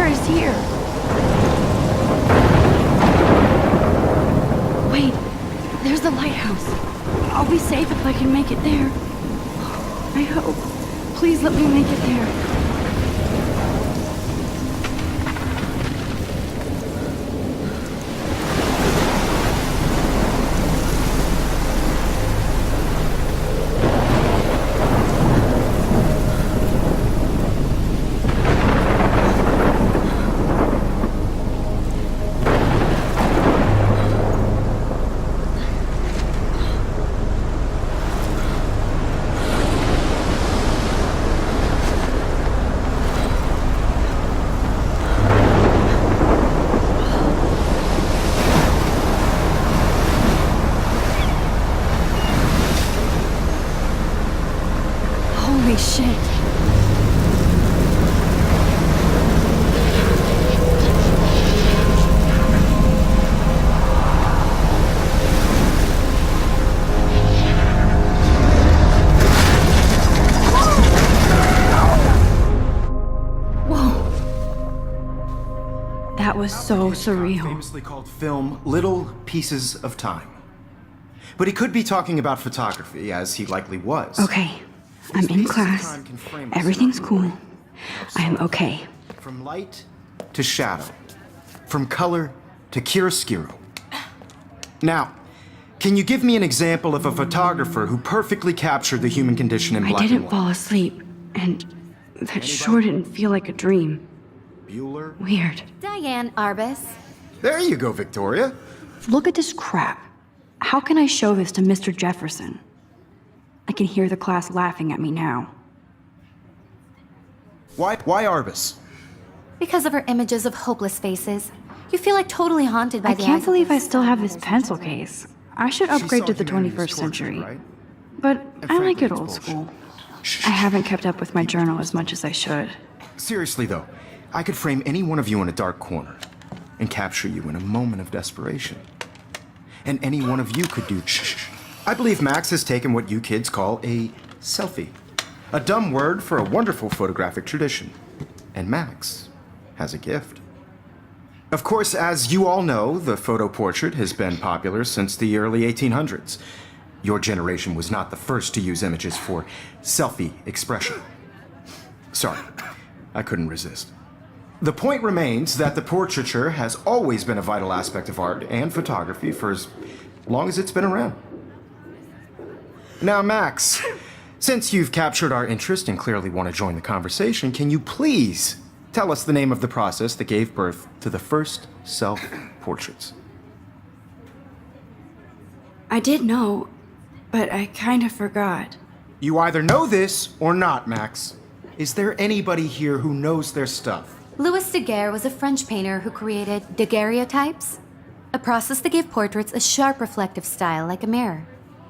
star is here. Wait, there's the lighthouse. I'll be safe if I can make it there. I hope. Please let me make it there. Holy shit. Whoa. That was so surreal. Famously called film Little Pieces of Time. But he could be talking about photography, as he likely was. Okay. I'm in class. Everything's cool. I am okay. From light to shadow. From color to chiaroscuro. Now, can you give me an example of a photographer who perfectly captured the human condition in black and white? I didn't fall asleep, and that sure didn't feel like a dream. Bueller? Weird. Diane Arbus. There you go, Victoria. Look at this crap. How can I show this to Mr. Jefferson? I can hear the class laughing at me now. Why Arbus? Because of her images of hopeless faces. You feel like totally haunted by I the can't eyes believe of I still have this pencil case. I should upgrade to the 21st century. Right? But I frankly, like it it's old bullshit. school. I haven't kept up with my journal as much as I should. Seriously, though, I could frame any one of you in a dark corner and capture you in a moment of desperation. And any one of you could do shh. I believe Max has taken what you kids call a selfie. A dumb word for a wonderful photographic tradition. And Max has a gift. Of course, as you all know, the photo portrait has been popular since the early 1800s. Your generation was not the first to use images for selfie expression. Sorry, I couldn't resist. The point remains that the portraiture has always been a vital aspect of art and photography for as long as it's been around. Now, Max, since you've captured our interest and clearly want to join the conversation, can you please tell us the name of the process that gave birth to the first self-portraits? I did know, but I kind of forgot. You either know this or not, Max. Is there anybody here who knows their stuff? Louis Daguerre was a French painter who created daguerreotypes, a process that gave portraits a sharp reflective style like a mirror.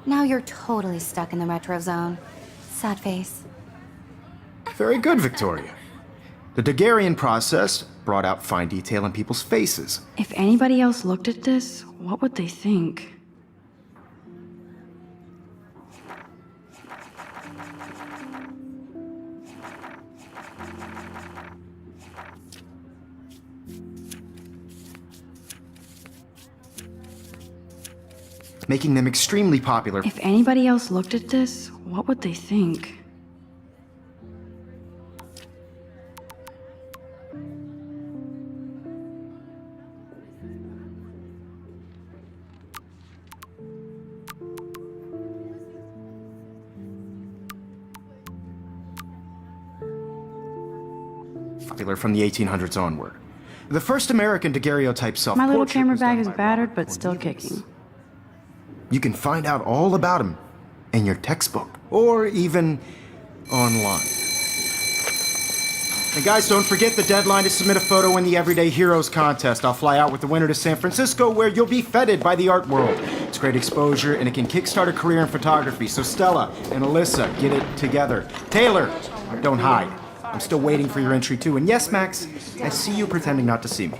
Now you're totally stuck in the retro zone. Sad face. Very good, Victoria. The Daguerrean process brought out fine detail in people's faces. If anybody else looked at this, what would they think? Making them extremely popular. If anybody else looked at this, what would they think? Popular from the 1800s onward. The first American daguerreotype self-portrait. My little camera was done bag is by battered, Robert but still Cornelius. kicking. You can find out all about him in your textbook or even online. And guys, don't forget the deadline to submit a photo in the Everyday Heroes contest. I'll fly out with the winner to San Francisco, where you'll be feted by the art world. It's great exposure, and it can kickstart a career in photography. So Stella and Alyssa, get it together. Taylor, don't hide. I'm still waiting for your entry too. And yes, Max, I see you pretending not to see me.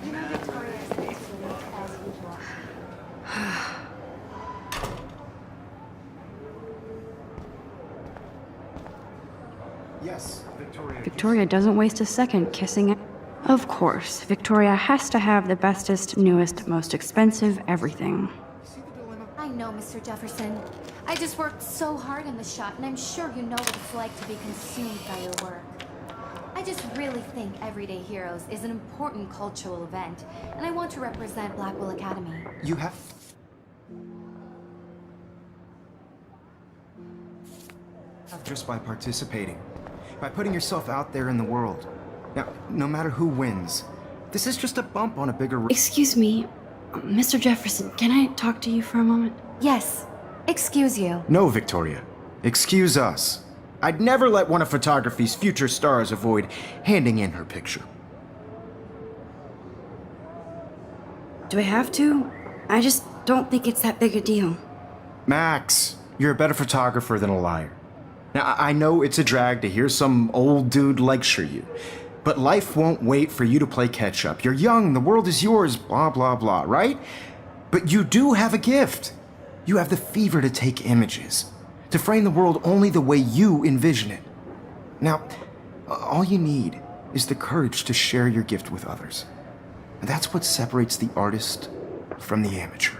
Yes, Victoria. Victoria doesn't waste a second kissing it. Of course, Victoria has to have the bestest, newest, most expensive everything. I know, Mr. Jefferson. I just worked so hard in the shot, and I'm sure you know what it's like to be consumed by your work. I just really think Everyday Heroes is an important cultural event, and I want to represent Blackwell Academy. You have... Just by participating. By putting yourself out there in the world. Now, no matter who wins, this is just a bump on a bigger... Excuse me, Mr. Jefferson, can I talk to you for a moment? Yes. Excuse you. No, Victoria. Excuse us. I'd never let one of photography's future stars avoid handing in her picture. Do I have to? I just don't think it's that big a deal. Max, you're a better photographer than a liar. Now, I know it's a drag to hear some old dude lecture you, but life won't wait for you to play catch-up. You're young, the world is yours, blah, blah, blah, right? But you do have a gift. You have the fever to take images, to frame the world only the way you envision it. Now, all you need is the courage to share your gift with others. And that's what separates the artist from the amateur.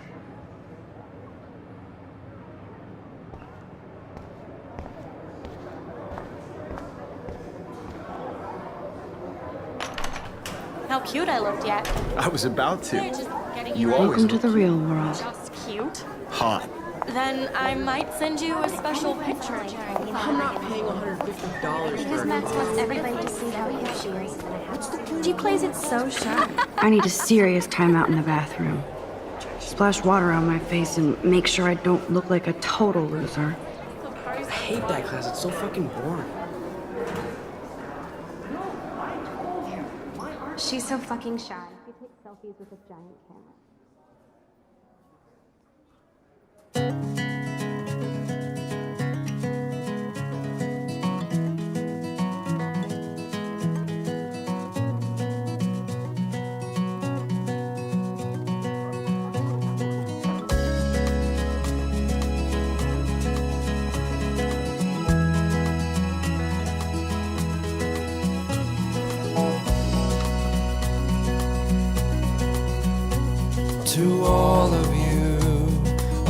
How cute I looked yet. I was about They're to. just getting You you always Welcome to the real world. just cute. Hot. Then I might send you a special picture. I'm not paying $150 Because for Max wants everybody to see how cute she is. She plays it so shy. I need a serious timeout in the bathroom. Splash water on my face and make sure I don't look like a total loser. I hate that class. It's so fucking boring. She's so fucking shy. She takes selfies with a giant camera. To all of you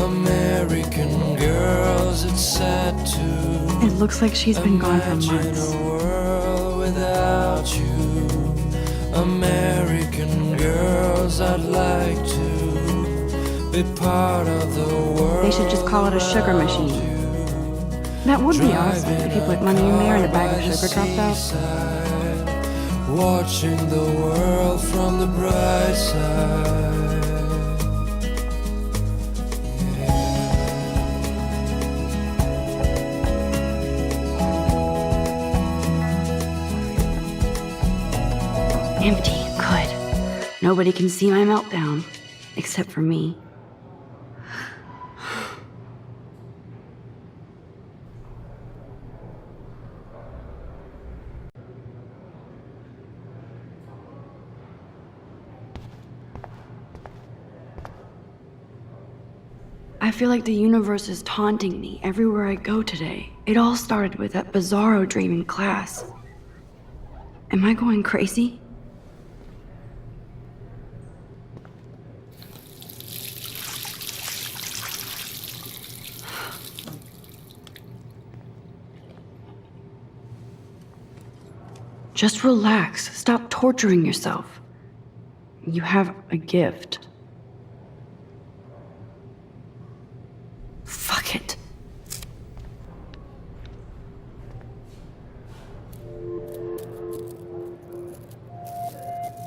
American girls, it's sad to It looks like she's been gone for imagine months. a world without you. American girls, I'd like to be part of the world. They should just call it a sugar machine. That would be awesome if you put money in there and a bag of sugar dropped out. Watching the world from the bright side. Empty. Good. Nobody can see my meltdown. Except for me. I feel like the universe is taunting me everywhere I go today. It all started with that bizarro dream in class. Am I going crazy? Just relax. Stop torturing yourself. You have a gift. Fuck it.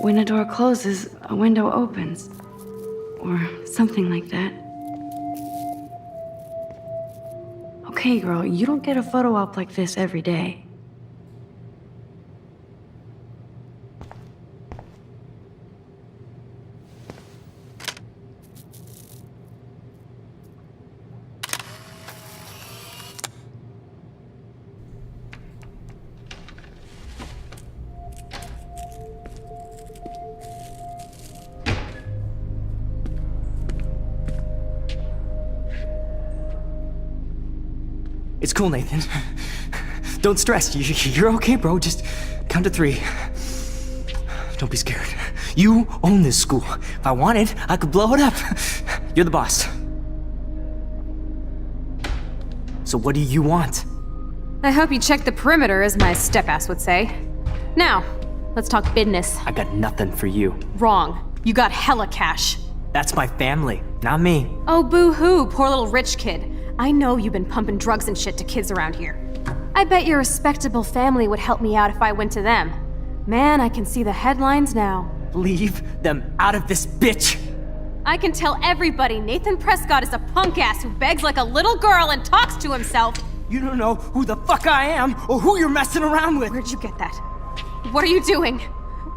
When a door closes, a window opens. Or something like that. Okay, girl, you don't get a photo op like this every day. It's cool, Nathan. Don't stress. You're okay, bro. Just count to 3. Don't be scared. You own this school. If I wanted, I could blow it up. You're the boss. So what do you want? I hope you checked the perimeter, as my step-ass would say. Now, let's talk business. I got nothing for you. Wrong. You got hella cash. That's my family, not me. Oh, boo-hoo, poor little rich kid. I know you've been pumping drugs and shit to kids around here. I bet your respectable family would help me out if I went to them. Man, I can see the headlines now. Leave them out of this bitch! I can tell everybody Nathan Prescott is a punk ass who begs like a little girl and talks to himself. You don't know who the fuck I am or who you're messing around with. Where'd you get that? What are you doing?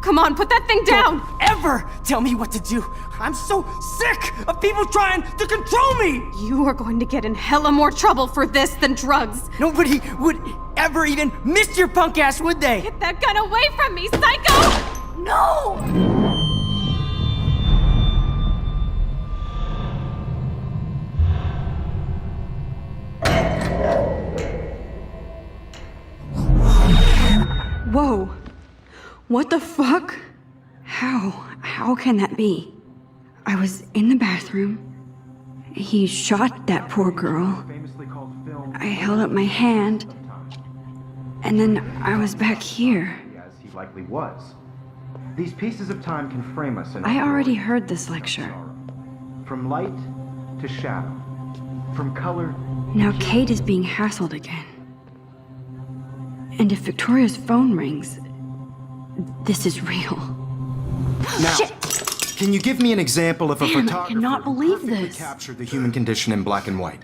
Come on, put that thing down! Don't ever tell me what to do. I'm so sick of people trying to control me. You are going to get in hella more trouble for this than drugs. Nobody would ever even miss your punk ass, would they? Get that gun away from me, psycho! No! Whoa. What the fuck? How can that be? I was in the bathroom. He shot that poor girl. I held up my hand. And then I was back here. As he likely was. These pieces of time can frame us in I already heard this lecture. From light to shadow. From color. Now Kate is being hassled again. And if Victoria's phone rings, this is real. Now, Shit! can you give me an example of a Damn, I photographer cannot who believe perfectly this. captured the human condition in black and white?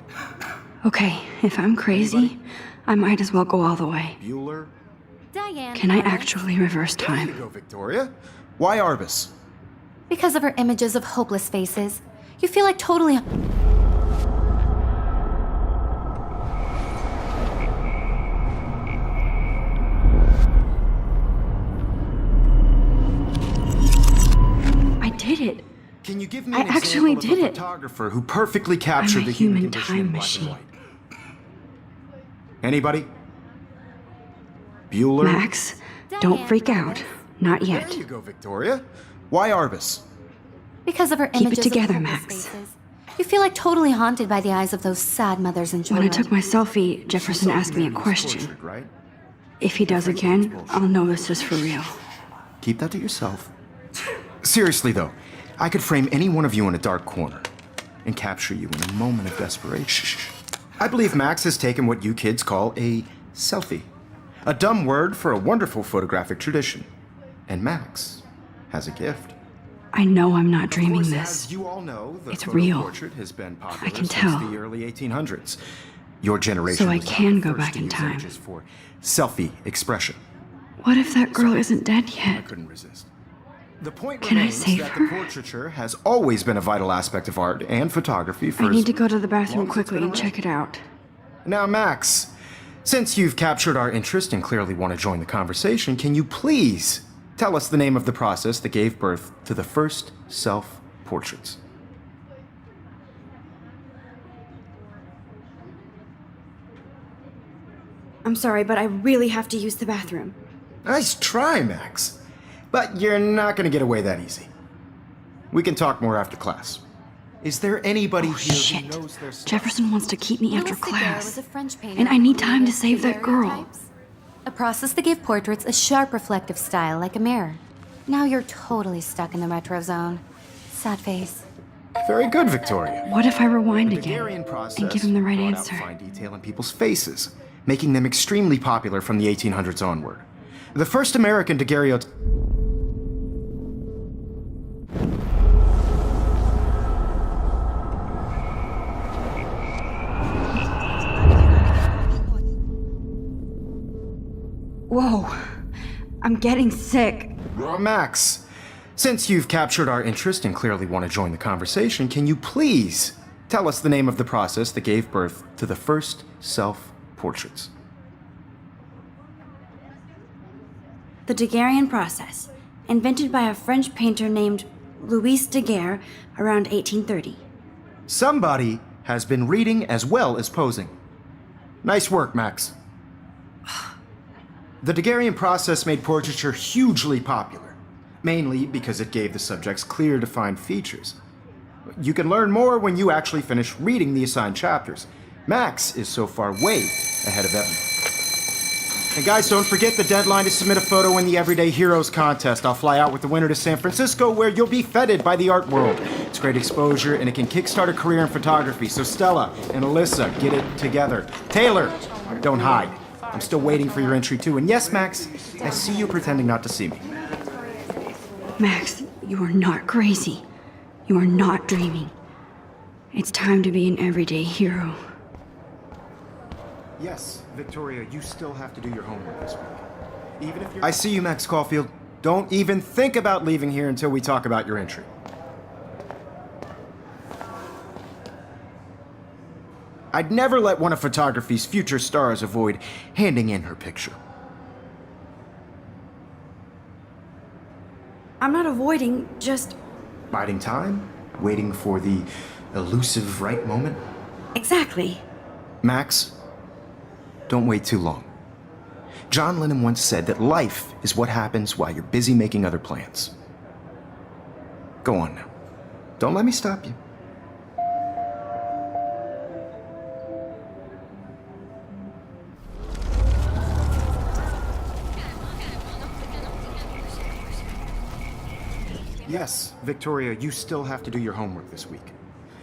Okay, if I'm crazy, I might as well go all the way. Bueller? Diane. Can I Arbus. actually reverse There you time? go, Victoria. Why Arbus? Because of her images of hopeless faces, you feel like totally. I did it. Can you give me I an actually example did of a it. photographer who perfectly captured I'm a the human human condition time in black machine. and white? Anybody? Bueller? Max, don't freak out. Not There yet. you go, Victoria. Why Arbus? Because of her Keep it images together, of hopeless Max. faces, you feel like totally haunted by the eyes of those sad mothers and When I children. took my selfie, Jefferson asked me a question. Tortured, right? If he does again, I'll know this is for real. Keep that to yourself. Seriously, though, I could frame any one of you in a dark corner and capture you in a moment of desperation. I believe Max has taken what you kids call a selfie. A dumb word for a wonderful photographic tradition. And Max has a gift. I know I'm not Of dreaming course, this. As you all know, the It's photo real. portrait has been popular I can since tell. the early 1800s. Your generation So I was not can the go first back to in use time. images for selfie expression. What if that girl isn't dead I yet? couldn't resist. The point Can I remains save that her? the portraiture has always been a vital aspect of art and photography for I need as to go to the bathroom long as it's quickly been and around. check it out. Now, Max, since you've captured our interest and clearly want to join the conversation, can you please tell us the name of the process that gave birth to the first self-portraits? I'm sorry, but I really have to use the bathroom. Nice try, Max. But you're not going to get away that easy. We can talk more after class. Is there anybody here who Shit. knows their stuff? Jefferson wants to keep me after Louis Daguerre class. was a French painter And I who need time to created save that girl. daguerreotypes, a process that gave portraits a sharp reflective style like a mirror. Now you're totally stuck in the retro zone. Sad face. Very good, Victoria. What if I rewind The again Daguerrean process and give him the right brought out answer? fine detail in people's faces, making them extremely popular from the 1800s onward. The first American daguerreotype. Whoa, I'm getting sick. Max, since you've captured our interest and clearly want to join the conversation, can you please tell us the name of the process that gave birth to the first self-portraits? The Daguerrean process, invented by a French painter named Louis Daguerre around 1830. Somebody has been reading as well as posing. Nice work, Max. The Daguerrean process made portraiture hugely popular. mainly because it gave the subjects clear, defined features. You can learn more when you actually finish reading the assigned chapters. Max is so far way ahead of everyone. And guys, don't forget the deadline to submit a photo in the Everyday Heroes contest. I'll fly out with the winner to San Francisco, where you'll be feted by the art world. It's great exposure, and it can kickstart a career in photography. So Stella and Alyssa, get it together. Taylor, don't hide. I'm still waiting for your entry too. And yes, Max, I see you pretending not to see me. Max, you are not crazy. You are not dreaming. It's time to be an everyday hero. Yes, Victoria, you still have to do your homework this week. Even if you're... I see you, Max Caulfield. Don't even think about leaving here until we talk about your entry. I'd never let one of photography's future stars avoid handing in her picture. I'm not avoiding, just... Biding time? Waiting for the elusive right moment? Exactly. Max, don't wait too long. John Lennon once said that life is what happens while you're busy making other plans. Go on now. Don't let me stop you. Yes, Victoria, you still have to do your homework this week.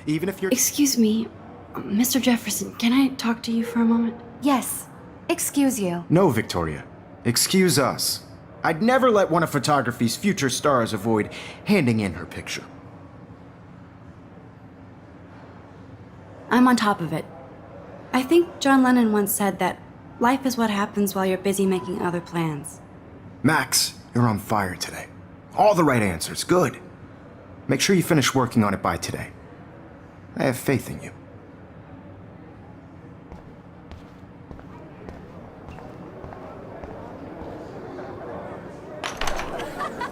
Even if you're... Excuse me, Mr. Jefferson, can I talk to you for a moment? Yes. Excuse you. No, Victoria. Excuse us. I'd never let one of photography's future stars avoid handing in her picture. I'm on top of it. I think John Lennon once said that life is what happens while you're busy making other plans. Max, you're on fire today. All the right answers. Good. Make sure you finish working on it by today. I have faith in you.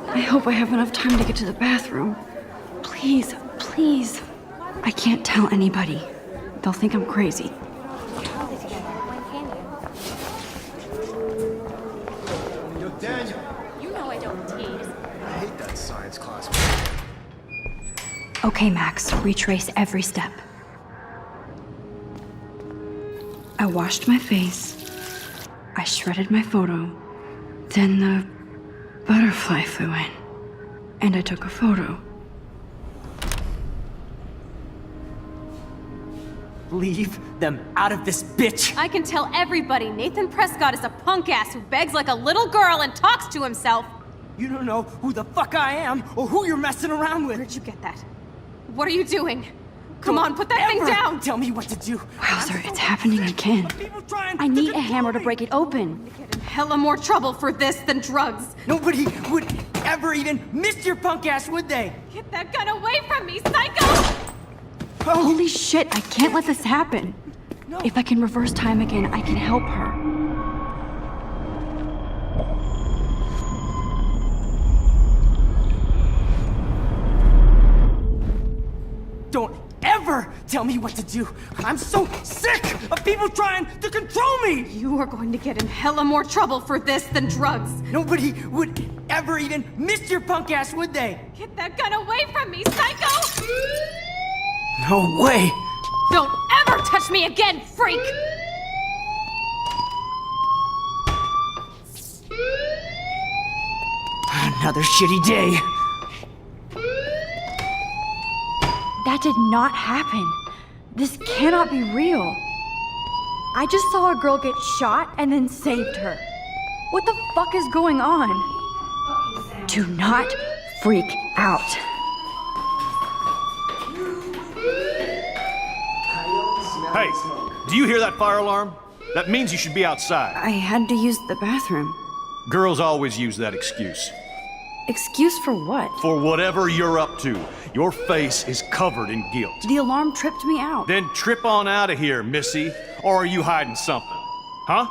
I hope I have enough time to get to the bathroom. Please, please. I can't tell anybody. They'll think I'm crazy. Yo, Daniel. You know I don't tease. I hate that science class. Okay, Max, retrace every step. I washed my face. I shredded my photo. Then the butterfly flew in. And I took a photo. Leave them out of this bitch! I can tell everybody Nathan Prescott is a punk ass who begs like a little girl and talks to himself. You don't know who the fuck I am or who you're messing around with. Where'd you get that? What are you doing? Come on, put that thing Ever down! Tell me what to do. Wowzer, it's happening again. I need a hammer to break it open. Get in hella more trouble for this than drugs. Nobody would ever even miss your punk ass, would they? Get that gun away from me, psycho! Holy shit, I can't let this happen. If I can reverse time again, I can help her. Don't ever tell me what to do. I'm so sick of people trying to control me. You are going to get in hella more trouble for this than drugs. Nobody would ever even miss your punk ass, would they? Get that gun away from me, psycho! No way. Don't ever touch me again, freak! Another shitty day. That did not happen. This cannot be real. I just saw a girl get shot and then saved her. What the fuck is going on? Do not freak out. Hey, do you hear that fire alarm? That means you should be outside. I had to use the bathroom. Girls always use that excuse. Excuse for what? For whatever you're up to, your face is covered in guilt. The alarm tripped me out. Then trip on out of here, missy. Or are you hiding something? Huh?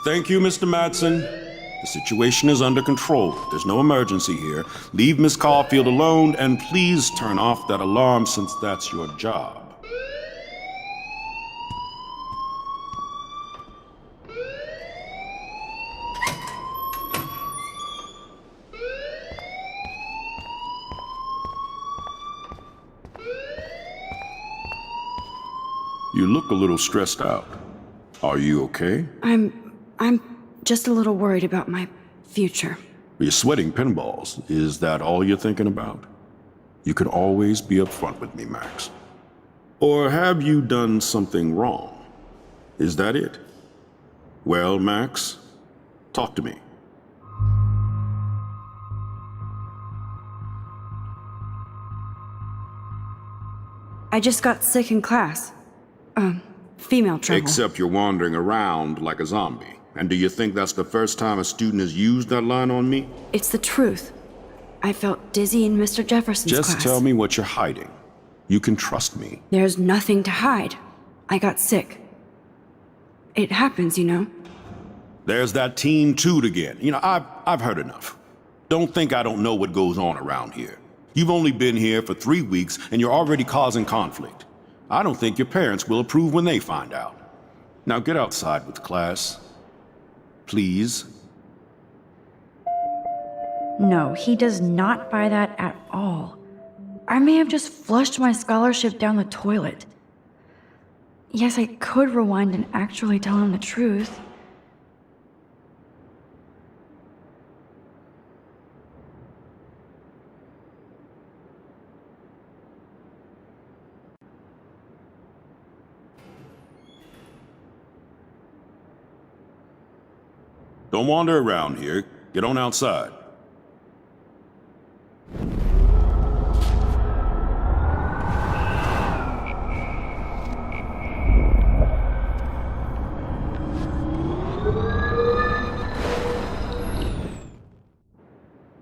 Thank you, Mr. Madsen. The situation is under control. There's no emergency here. Leave Miss Caulfield alone, and please turn off that alarm since that's your job. You look a little stressed out. Are you okay? I'm just a little worried about my future. You're sweating pinballs. Is that all you're thinking about? You can always be upfront with me, Max. Or have you done something wrong? Is that it? Well, Max, talk to me. I just got sick in class. Female trouble. Except you're wandering around like a zombie. And do you think that's the first time a student has used that line on me? It's the truth. I felt dizzy in Mr. Jefferson's class. Just tell me what you're hiding. You can trust me. There's nothing to hide. I got sick. It happens, you know. There's that teen toot again. You know, I've heard enough. Don't think I don't know what goes on around here. You've only been here for 3 weeks and you're already causing conflict. I don't think your parents will approve when they find out. Now get outside with class. Please. No, he does not buy that at all. I may have just flushed my scholarship down the toilet. Yes, I could rewind and actually tell him the truth. Don't wander around here. Get on outside.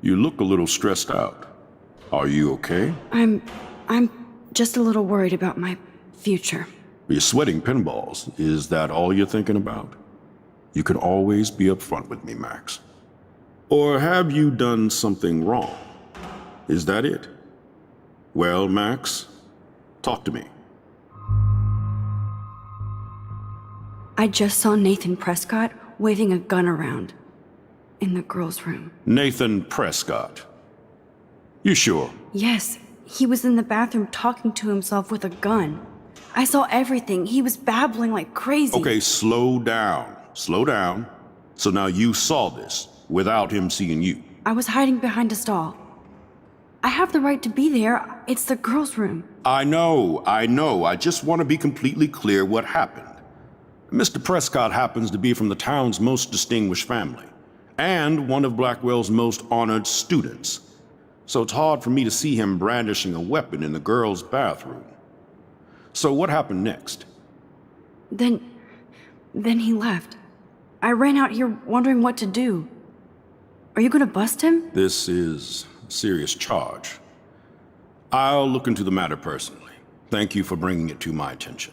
You look a little stressed out. Are you okay? I'm just a little worried about my future. You're sweating pinballs. Is that all you're thinking about? You can always be upfront with me, Max. Or have you done something wrong? Is that it? Well, Max, talk to me. I just saw Nathan Prescott waving a gun around in the girls' room. Nathan Prescott. You sure? Yes, he was in the bathroom talking to himself with a gun. I saw everything. He was babbling like crazy. Okay, slow down. Slow down. So now you saw this without him seeing you. I was hiding behind a stall. I have the right to be there. It's the girls' room. I know. I just want to be completely clear what happened. Mr. Prescott happens to be from the town's most distinguished family, and one of Blackwell's most honored students. So it's hard for me to see him brandishing a weapon in the girls' bathroom. So what happened next? Then he left. I ran out here wondering what to do. Are you gonna bust him? This is a serious charge. I'll look into the matter personally. Thank you for bringing it to my attention.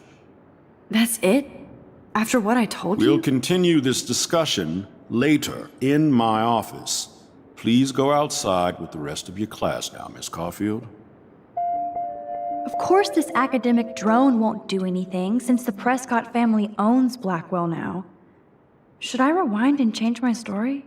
That's it? After what I told you? We'll continue this discussion later in my office. Please go outside with the rest of your class now, Miss Caulfield. Of course this academic drone won't do anything since the Prescott family owns Blackwell now. Should I rewind and change my story?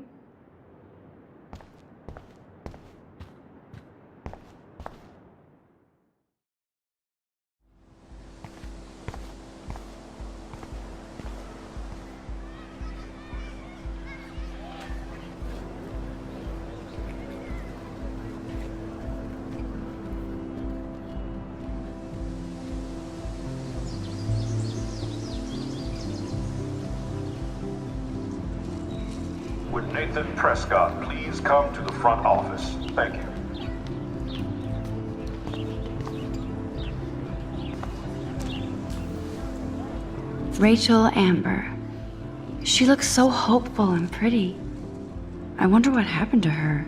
Would Nathan Prescott please come to the front office? Thank you. Rachel Amber. She looks so hopeful and pretty. I wonder what happened to her.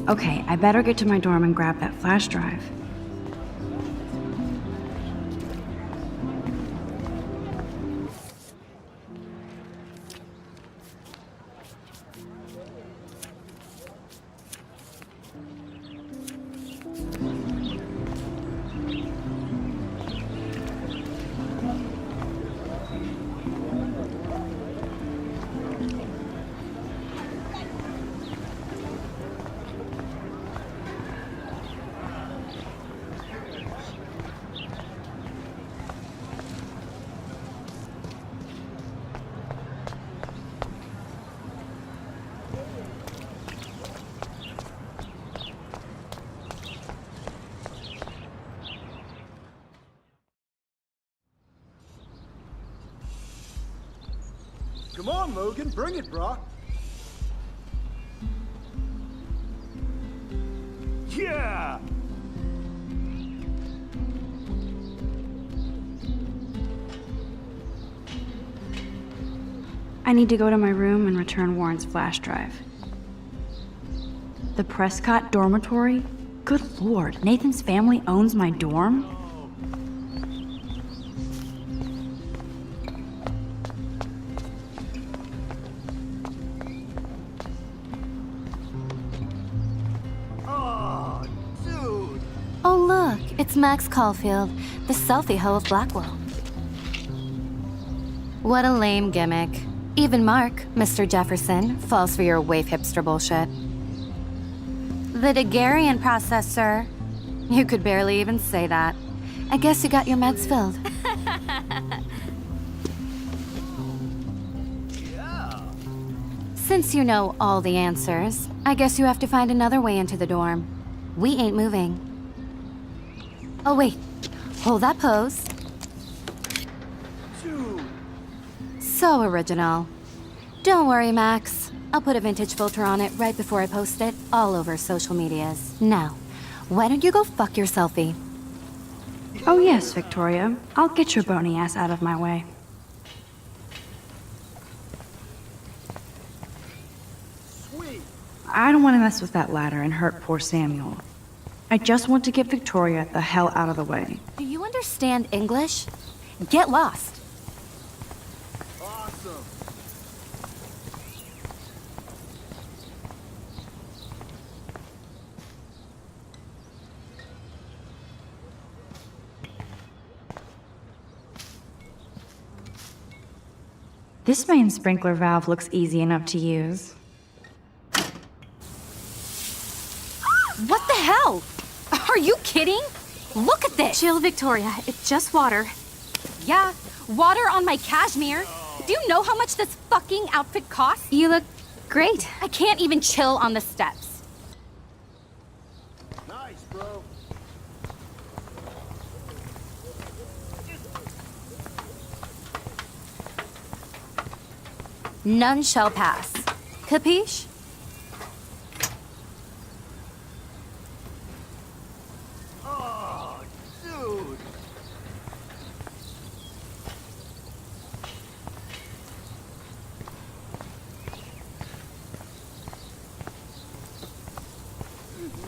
Okay, I better get to my dorm and grab that flash drive. Come on, Logan, bring it, brah. Yeah! I need to go to my room and return Warren's flash drive. The Prescott dormitory? Good lord, Nathan's family owns my dorm? Oh look, it's Max Caulfield, the selfie hoe of Blackwell. What a lame gimmick. Even Mark, Mr. Jefferson, falls for your waif hipster bullshit. The Daguerrean process, sir. You could barely even say that. I guess you got your meds filled. Since you know all the answers, I guess you have to find another way into the dorm. We ain't moving. Oh wait, hold that pose. So original. Don't worry, Max. I'll put a vintage filter on it right before I post it all over social medias. Now, why don't you go fuck your selfie? Oh yes, Victoria. I'll get your bony ass out of my way. Sweet. I don't want to mess with that ladder and hurt poor Samuel. I just want to get Victoria the hell out of the way. Do you understand English? Get lost. Awesome. This main sprinkler valve looks easy enough to use. What the hell? Are you kidding? Look at this. Chill, Victoria. It's just water. Yeah, water on my cashmere. Do you know how much this fucking outfit costs? You look great. I can't even chill on the steps. Nice, bro. None shall pass. Capiche? Oh, dude.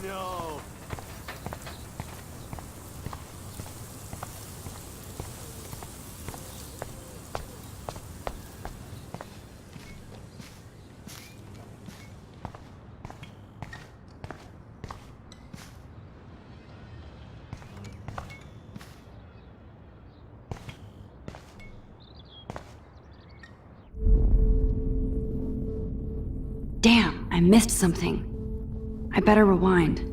No. Damn, I missed something. I better rewind.